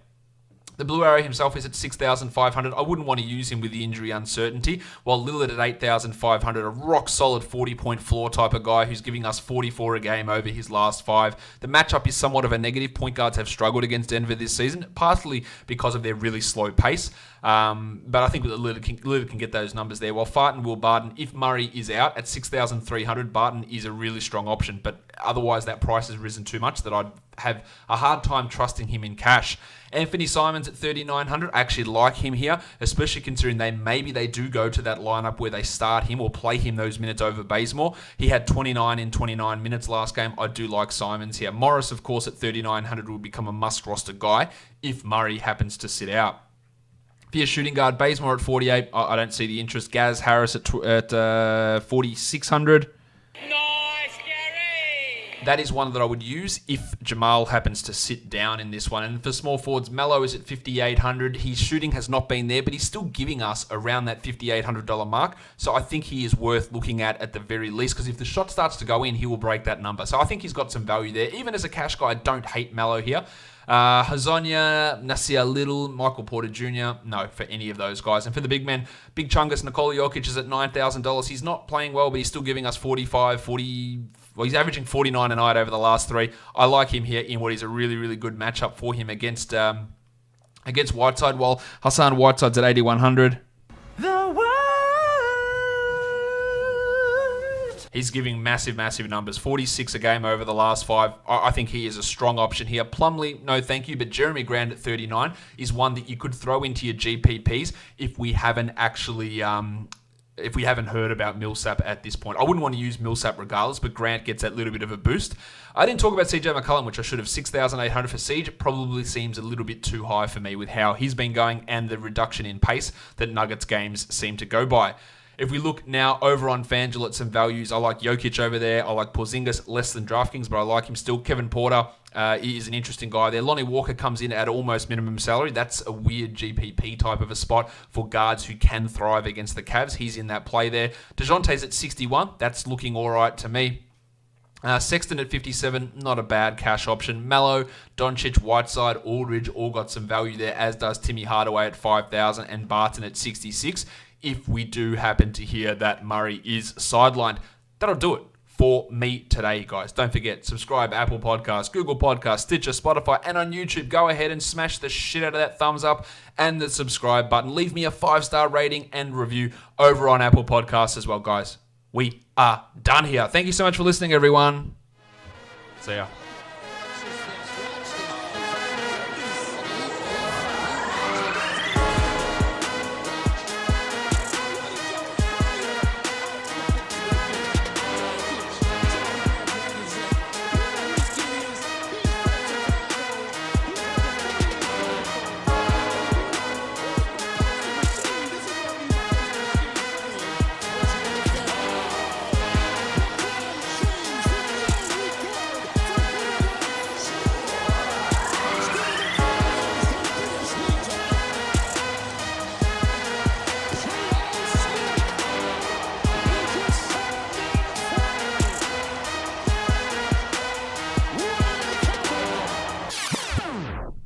Speaker 1: The Blue Arrow himself is at 6,500. I wouldn't want to use him with the injury uncertainty, while Lillard at 8,500, a rock-solid 40-point floor type of guy who's giving us 44 a game over his last 5. The matchup is somewhat of a negative. Point guards have struggled against Denver this season, partly because of their really slow pace. But I think Lillard can get those numbers there. While Farton will Barton, if Murray is out at 6,300, Barton is a really strong option. But otherwise, that price has risen too much that I'd have a hard time trusting him in cash. Anthony Simons at 3,900. I actually like him here, especially considering they do go to that lineup where they start him or play him those minutes over Bazemore. He had 29 in 29 minutes last game. I do like Simons here. Morris, of course, at 3,900 will become a must-roster guy if Murray happens to sit out. For your shooting guard, Bazemore at 48. I don't see the interest. Gaz Harris at 4,600. That is one that I would use if Jamal happens to sit down in this one. And for small forwards, Melo is at 5,800. His shooting has not been there, but he's still giving us around that $5,800 mark. So I think he is worth looking at the very least, because if the shot starts to go in, he will break that number. So I think he's got some value there. Even as a cash guy, I don't hate Melo here. Hazonia, Nasir Little, Michael Porter Jr., no, for any of those guys. And for the big men, Big Chungus, Nikola Jokic is at $9,000. He's not playing well, but he's still giving us 45, 40... Well, he's averaging 49 a night over the last three. I like him here in what is a really, really good matchup for him against Whiteside, while Hassan Whiteside's at 8,100. He's giving massive, massive numbers. 46 a game over the last 5. I think he is a strong option here. Plumlee, no thank you, but Jeremy Grant at 39 is one that you could throw into your GPPs if we haven't actually... if we haven't heard about Millsap at this point. I wouldn't want to use Millsap regardless, but Grant gets that little bit of a boost. I didn't talk about CJ McCollum, which I should have. 6,800 for Siege. It probably seems a little bit too high for me with how he's been going and the reduction in pace that Nuggets games seem to go by. If we look now over on FanDuel at some values, I like Jokic over there. I like Porzingis less than DraftKings, but I like him still. Kevin Porter he is an interesting guy there. Lonnie Walker comes in at almost minimum salary. That's a weird GPP type of a spot for guards who can thrive against the Cavs. He's in that play there. DeJounte's at 61. That's looking all right to me. Sexton at 57, not a bad cash option. Melo, Doncic, Whiteside, Aldridge all got some value there, as does Timmy Hardaway at 5,000 and Barton at 66. If we do happen to hear that Murray is sidelined, that'll do it for me today, guys. Don't forget, subscribe Apple Podcasts, Google Podcasts, Stitcher, Spotify, and on YouTube. Go ahead and smash the shit out of that thumbs up and the subscribe button. Leave me a 5-star rating and review over on Apple Podcasts as well, guys. We are done here. Thank you so much for listening, everyone. See ya.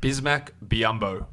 Speaker 1: Bismack Biyombo.